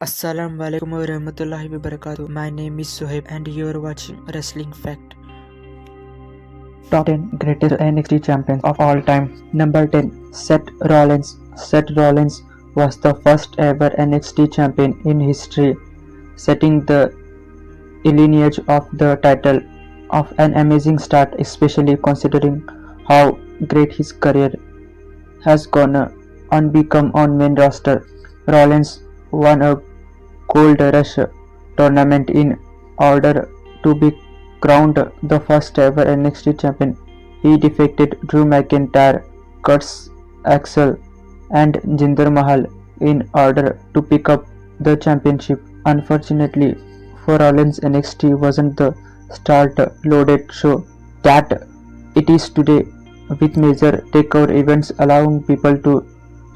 Assalamualaikum warahmatullahi wabarakatuh. My name is Soheb and you are watching Wrestling Fact. Top 10 greatest NXT champions of all time. Number 10. Seth Rollins. Seth Rollins was the first ever NXT champion in history, setting the lineage of the title of an amazing start, especially considering how great his career has gone on become on main roster. Rollins won a Gold Rush tournament in order to be crowned the first ever NXT champion. He defeated Drew McIntyre, Curtis Axel, and Jinder Mahal in order to pick up the championship. Unfortunately for Rollins, NXT wasn't the start-loaded show that it is today, with major takeover events allowing people to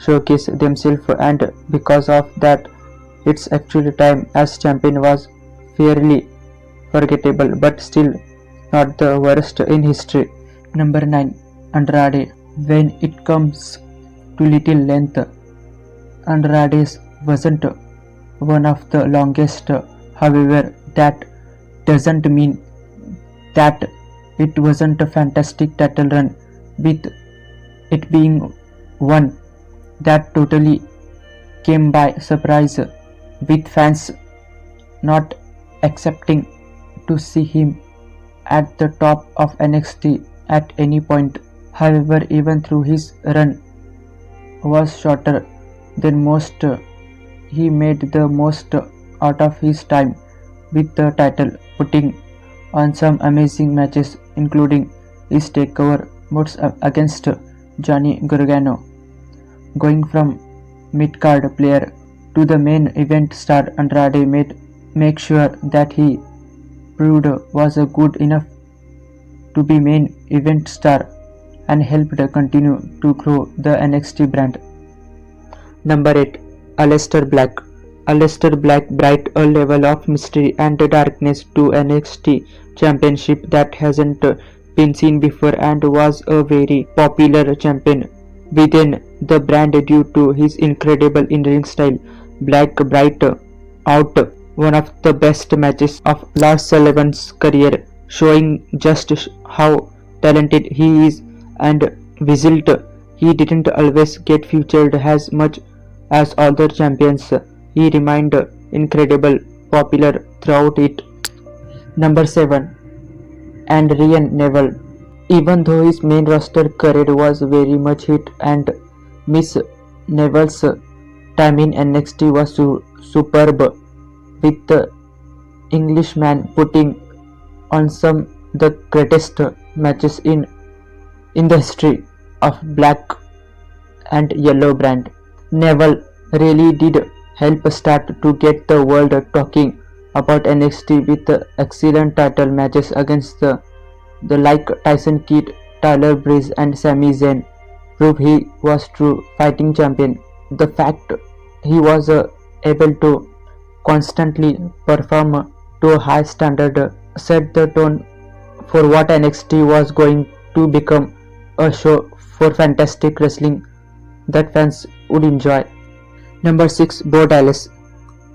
showcase themselves, and because of that its actual time as champion was fairly forgettable, but still not the worst in history. Number 9. Andrade. When it comes to little length, Andrade wasn't one of the longest. However, that doesn't mean that it wasn't a fantastic title run, with it being one that totally came by surprise, with fans not accepting to see him at the top of NXT at any point. However, even though his run was shorter than most, he made the most out of his time with the title, putting on some amazing matches, including his takeover bouts against Johnny Gargano. Going from mid-card player to the main event star, Andrade make sure that he proved was good enough to be main event star and helped continue to grow the NXT brand. Number 8. Aleister Black. Aleister Black brought a level of mystery and darkness to NXT championship that hasn't been seen before, and was a very popular champion within the brand due to his incredible in-ring style. Black brought out one of the best matches of Lars Sullivan's career, showing just how talented he is, and whilst he didn't always get featured as much as other champions, he remained incredibly popular throughout it. Number 7. Adrian Neville. Even though his main roster career was very much hit and miss, Neville's time in NXT was superb, with the Englishman putting on some the greatest matches in the history of Black and Yellow brand. Neville really did help start to get the world talking about NXT with excellent title matches against the like Tyson Kidd, Tyler Breeze, and Sami Zayn. Prove he was true fighting champion. The fact he was able to constantly perform to a high standard set the tone for what NXT was going to become, a show for fantastic wrestling that fans would enjoy. Number 6. Bo Dallas.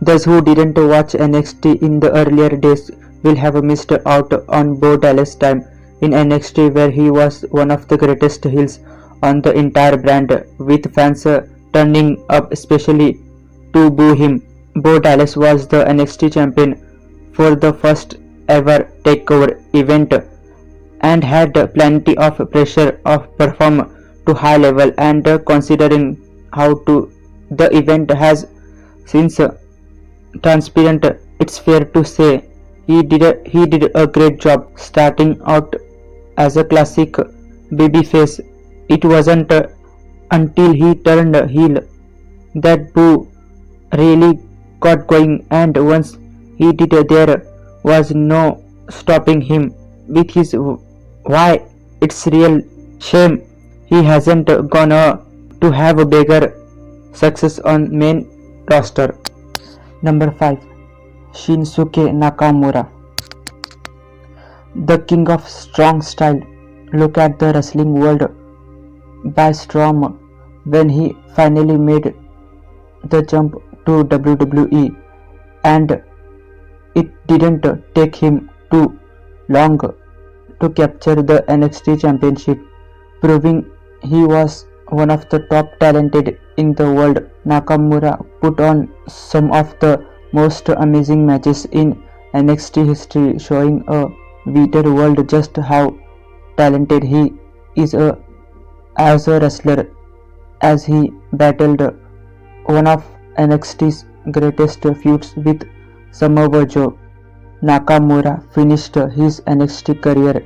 Those who didn't watch NXT in the earlier days will have missed out on Bo Dallas' time in NXT, where he was one of the greatest heels on the entire brand, with fans turning up especially to boo him. Bo Dallas was the NXT champion for the first ever takeover event and had plenty of pressure of perform to high level, and considering how to the event has since transparent, it's fair to say he did a great job starting out as a classic babyface. It wasn't until he turned heel that Boo really got going, and once he did, there was no stopping him with his why. It's real shame he hasn't gone to have a bigger success on main roster. Number 5. Shinsuke Nakamura. The king of strong style. Look at the wrestling world by storm when he finally made the jump to WWE, and it didn't take him too long to capture the NXT championship, proving he was one of the top talented in the world. Nakamura put on some of the most amazing matches in NXT history, showing a wider world just how talented he is as a wrestler, as he battled one of NXT's greatest feuds with Samoa Joe. Nakamura finished his NXT career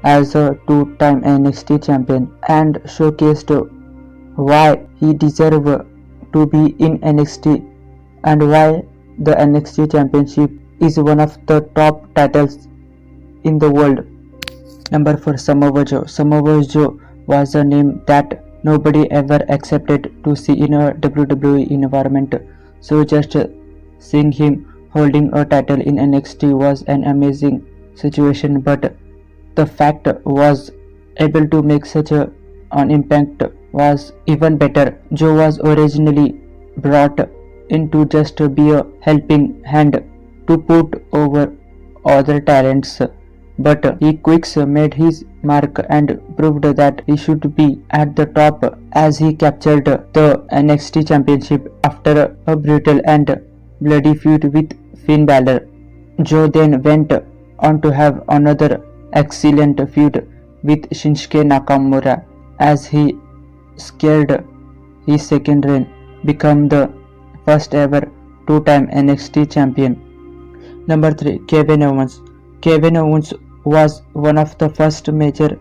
as a two-time NXT champion and showcased why he deserved to be in NXT and why the NXT championship is one of the top titles in the world. Number 4. Samoa Joe. Samoa Joe was a name that nobody ever accepted to see in a WWE environment, so just seeing him holding a title in NXT was an amazing situation, but the fact was able to make such an impact was even better. Joe was originally brought in to just be a helping hand to put over other talents, but he quickly made his mark and proved that he should be at the top as he captured the NXT championship after a brutal and bloody feud with Finn Balor. Joe then went on to have another excellent feud with Shinsuke Nakamura as he scored his second reign, become the first ever two-time NXT champion. Number 3. Kevin Owens. Kevin Owens was one of the first major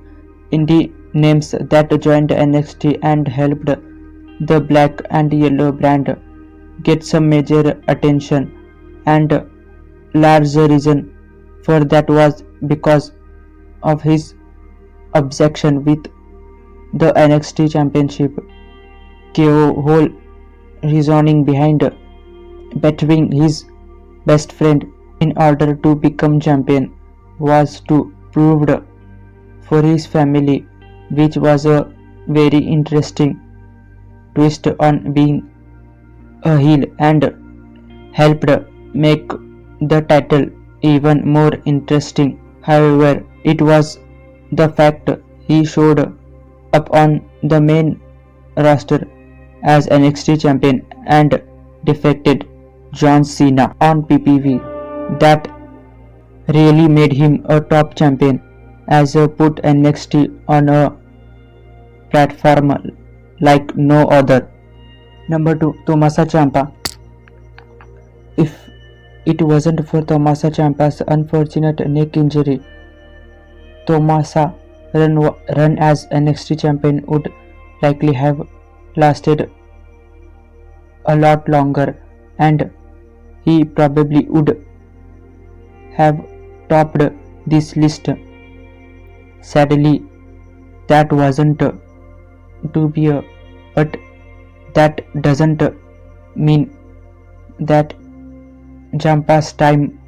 indie names that joined NXT and helped the black and yellow brand get some major attention, and large reason for that was because of his obsession with the NXT championship. KO whole reasoning behind bettering his best friend in order to become champion was to prove for his family, which was a very interesting twist on being a heel and helped make the title even more interesting. However, it was the fact he showed up on the main roster as NXT champion and defeated John Cena on PPV that really made him a top champion, as put NXT on a platform like no other. Number 2. Tommaso Ciampa. If it wasn't for Tommaso Ciampa's unfortunate neck injury, Tommaso run as NXT champion would likely have lasted a lot longer, and he probably would have topped this list. Sadly, that wasn't to be, but that doesn't mean that Ciampa's time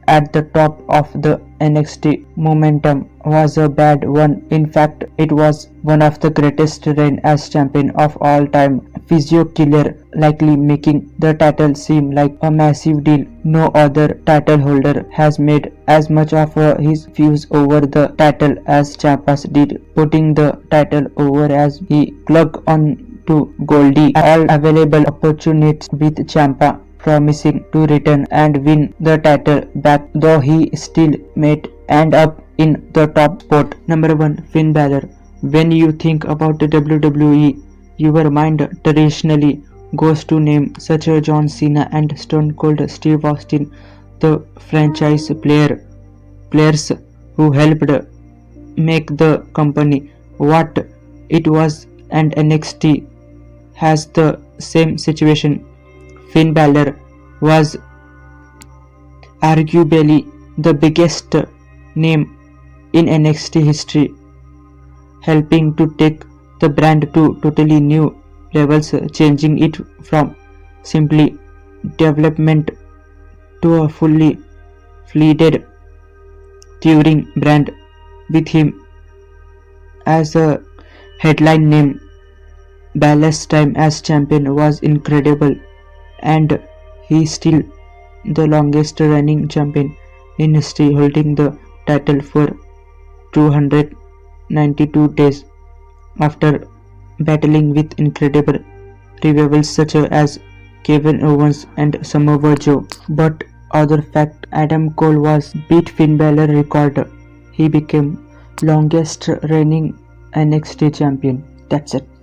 at the top of the NXT momentum was a bad one. In fact, it was one of the greatest reign as champion of all time. Physio killer, likely making the title seem like a massive deal. No other title holder has made as much of his fuse over the title as Ciampa did, putting the title over as he clung on to Goldie all available opportunities, with Ciampa promising to return and win the title back, though he still might end up in the top spot. Number 1. Finn Balor. When you think about the WWE, your mind traditionally goes to names such as John Cena and Stone Cold Steve Austin, the franchise players who helped make the company what it was, and NXT has the same situation. Finn Balor was arguably the biggest name in NXT history, helping to take the brand to totally new levels, changing it from simply development to a fully fledged touring brand. With him as a headline name, Balor's time as champion was incredible, and he is still the longest reigning champion in history, holding the title for 292 days after battling with incredible rivals such as Kevin Owens and Samoa Joe. But other fact, Adam Cole was beat Finn Balor record. He became longest reigning NXT champion. That's it.